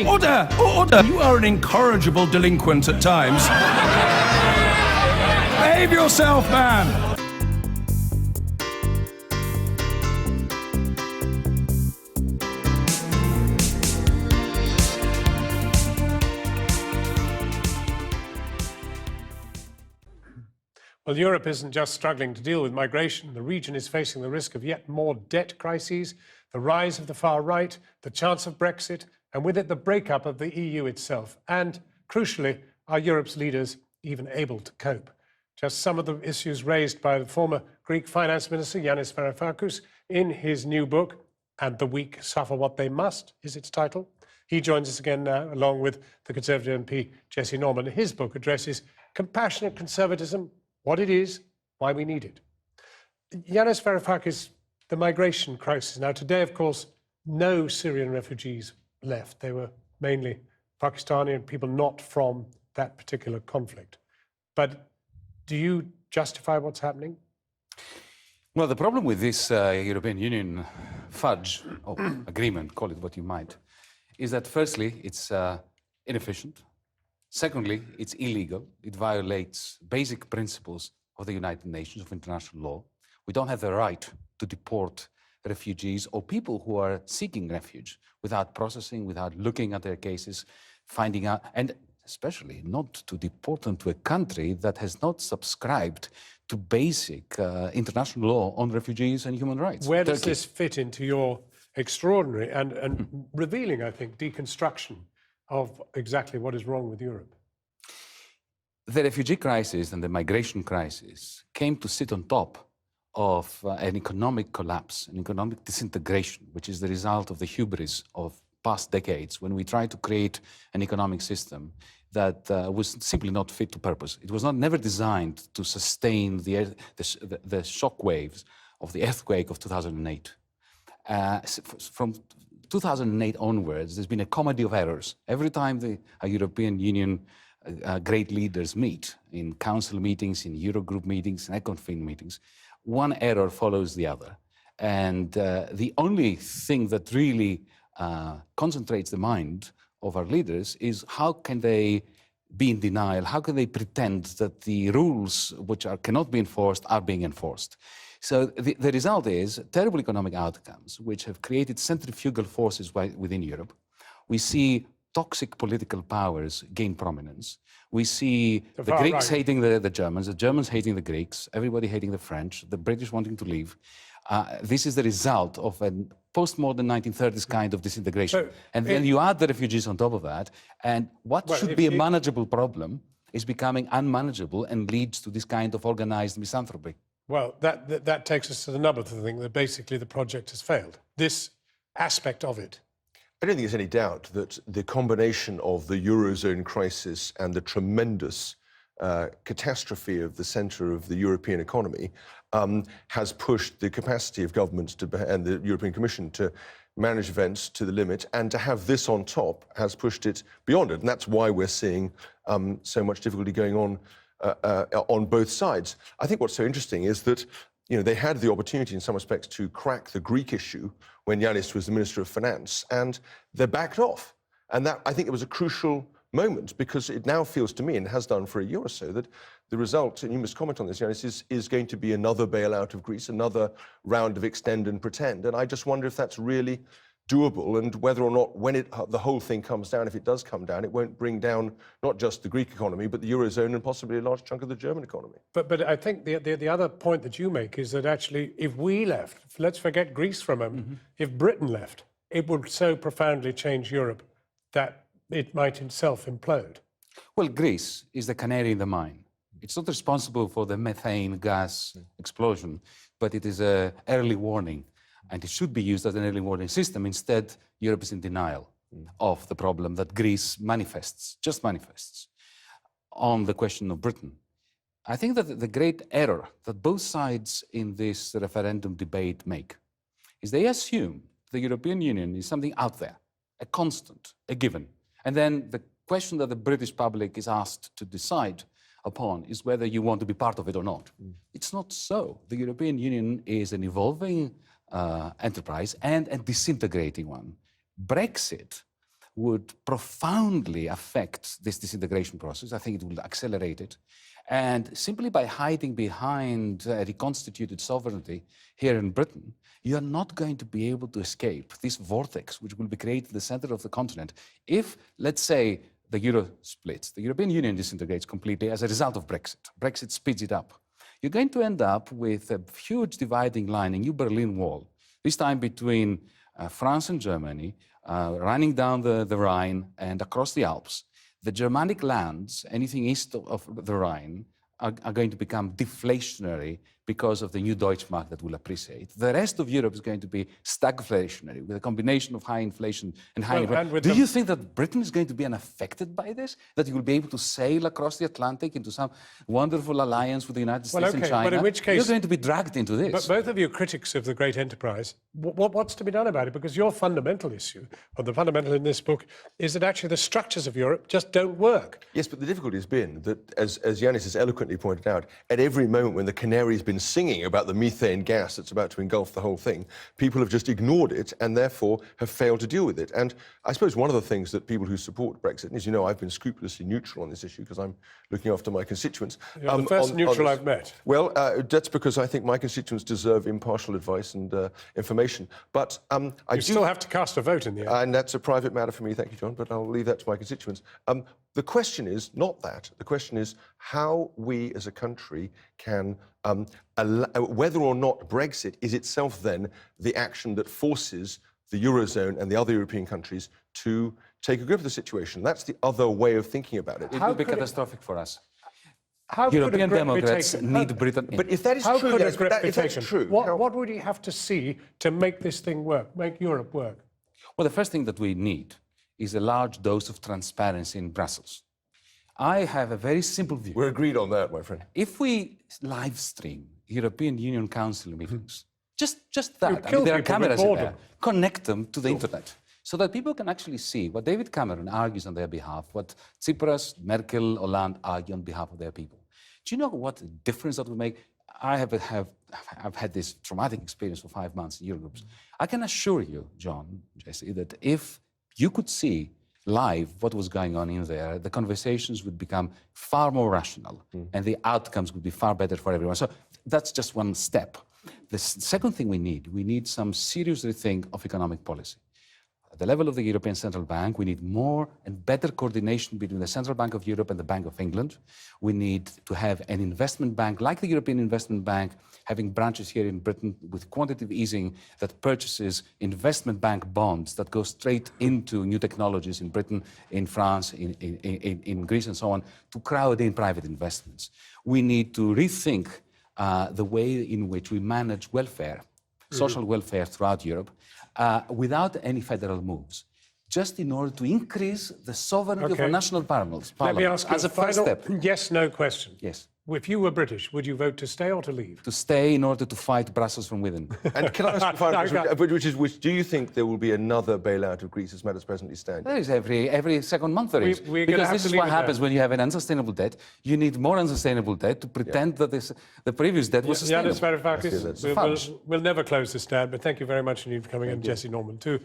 Order! Order! You are an incorrigible delinquent at times. Behave yourself, man! Well, Europe isn't just struggling to deal with migration. The region is facing the risk of yet more debt crises, the rise of the far right, the chance of Brexit, and with it the breakup of the EU itself. And, crucially, are Europe's leaders even able to cope? Just some of the issues raised by the former Greek finance minister, Yanis Varoufakis, in his new book, And the Weak Suffer What They Must, is its title. He joins us again now, along with the Conservative MP, Jesse Norman. His book addresses compassionate conservatism, what it is, why we need it. Yanis Varoufakis, the migration crisis. Now, today, of course, no Syrian refugees left. They were mainly Pakistani and people not from that particular conflict. But do you justify what's happening? Well, the problem with this European Union fudge, or agreement, call it what you might, is that firstly, it's inefficient. Secondly, it's illegal. It violates basic principles of the United Nations, of international law. We don't have the right to deport refugees or people who are seeking refuge without processing, without looking at their cases, finding out, and especially not to deport them to a country that has not subscribed to basic international law on refugees and human rights. Where does this fit into your extraordinary and revealing, I think, deconstruction of exactly what is wrong with Europe? The refugee crisis and the migration crisis came to sit on top of an economic collapse, an economic disintegration, which is the result of the hubris of past decades when we tried to create an economic system that was simply not fit to purpose. It was never designed to sustain the shock waves of the earthquake of 2008. From 2008 onwards, there's been a comedy of errors. Every time the European Union great leaders meet, in council meetings, in Eurogroup meetings, in ECOFIN meetings, one error follows the other. And the only thing that really concentrates the mind of our leaders is how can they be in denial, how can they pretend that the rules which cannot be enforced are being enforced. So the result is terrible economic outcomes, which have created centrifugal forces within Europe. We see toxic political powers gain prominence. We see the Greeks hating the Germans hating the Greeks, everybody hating the French, the British wanting to leave. This is the result of a postmodern 1930s kind of disintegration. Then you add the refugees on top of that, and what should be a manageable problem is becoming unmanageable and leads to this kind of organized misanthropy. Well, that takes us to the nub of the thing, that basically the project has failed. This aspect of it. I don't think there's any doubt that the combination of the Eurozone crisis and the tremendous catastrophe of the centre of the European economy has pushed the capacity of governments and the European Commission to manage events to the limit, and to have this on top has pushed it beyond it. And that's why we're seeing so much difficulty going on both sides. I think what's so interesting is that they had the opportunity in some respects to crack the Greek issue when Yanis was the Minister of Finance, and they backed off. And that, I think it was a crucial moment, because it now feels to me, and has done for a year or so, that the result, and you must comment on this, Yanis, is going to be another bailout of Greece, another round of extend and pretend. And I just wonder if that's really doable, and whether or not, when the whole thing comes down, if it does come down, it won't bring down not just the Greek economy, but the Eurozone and possibly a large chunk of the German economy. But I think the other point that you make is that actually, if we left, let's forget Greece for a moment, if Britain left, it would so profoundly change Europe that it might itself implode. Well, Greece is the canary in the mine. It's not responsible for the methane gas explosion, but it is an early warning. And it should be used as an early warning system. Instead, Europe is in denial of the problem that Greece just manifests on the question of Britain. I think that the great error that both sides in this referendum debate make is they assume the European Union is something out there, a constant, a given. And then the question that the British public is asked to decide upon is whether you want to be part of it or not. It's not so. The European Union is an evolving enterprise and a disintegrating one. Brexit would profoundly affect this disintegration process. I think it will accelerate it. And simply by hiding behind reconstituted sovereignty here in Britain, you are not going to be able to escape this vortex which will be created in the center of the continent if, let's say, the euro splits, the European Union disintegrates completely as a result of Brexit. Brexit speeds it up. You're going to end up with a huge dividing line, a new Berlin Wall, this time between France and Germany, running down the Rhine and across the Alps. The Germanic lands, anything east of the Rhine, are going to become deflationary because of the new Deutschmark that will appreciate. The rest of Europe is going to be stagflationary with a combination of high inflation and high inflation. Do you think that Britain is going to be unaffected by this? That you will be able to sail across the Atlantic into some wonderful alliance with the United States and China? But in which case, you're going to be dragged into this. But both of you are critics of the great enterprise. What's to be done about it? Because your fundamental issue, or the fundamental in this book, is that actually the structures of Europe just don't work. Yes, but the difficulty has been that, as Yanis has eloquently pointed out, at every moment when the canary's been singing about the methane gas that's about to engulf the whole thing, people have just ignored it and therefore have failed to deal with it. And I suppose one of the things that people who support Brexit, and as you know, I've been scrupulously neutral on this issue because I'm looking after my constituents. You're the first neutral I've met. Well, that's because I think my constituents deserve impartial advice and information. But you still have to cast a vote in the end. And that's a private matter for me, thank you, John, but I'll leave that to my constituents. The question is not that. The question is how we as a country can, whether or not Brexit is itself then the action that forces the Eurozone and the other European countries to take a grip of the situation. That's the other way of thinking about it. It will be catastrophic for us. How European Democrats need Britain in. But if that is how true, could yes, a grip be if that's taken? true, What would he have to see to make this thing work, make Europe work? Well, the first thing that we need is a large dose of transparency in Brussels. I have a very simple view. We're agreed on that, my friend. If we live stream European Union Council meetings, just that, kill there are people with cameras in there, boredom. connect them to the internet so that people can actually see what David Cameron argues on their behalf, what Tsipras, Merkel, Hollande argue on behalf of their people. Do you know what difference that will make? I've had this traumatic experience for 5 months in Eurogroups. I can assure you, John, Jesse, that if you could see live what was going on in there, the conversations would become far more rational and the outcomes would be far better for everyone. So that's just one step. The second thing we need some serious rethink of economic policy. At the level of the European Central Bank, we need more and better coordination between the Central Bank of Europe and the Bank of England. We need to have an investment bank like the European Investment Bank, having branches here in Britain with quantitative easing that purchases investment bank bonds that go straight into new technologies in Britain, in France, in Greece and so on, to crowd in private investments. We need to rethink the way in which we manage welfare, social welfare throughout Europe, without any federal moves, just in order to increase the sovereignty of our national parliaments. Let me ask you as a first step. Yes/no question. Yes. If you were British, would you vote to stay or to leave? To stay in order to fight Brussels from within. And can I ask a final question, which do you think there will be another bailout of Greece as matters presently stand? There is every second month there is. Because this is what happens when you have an unsustainable debt. You need more unsustainable debt to pretend that the previous debt was sustainable. Yanis Varoufakis, we'll never close this tab, but thank you very much indeed for coming in, Jesse Norman too.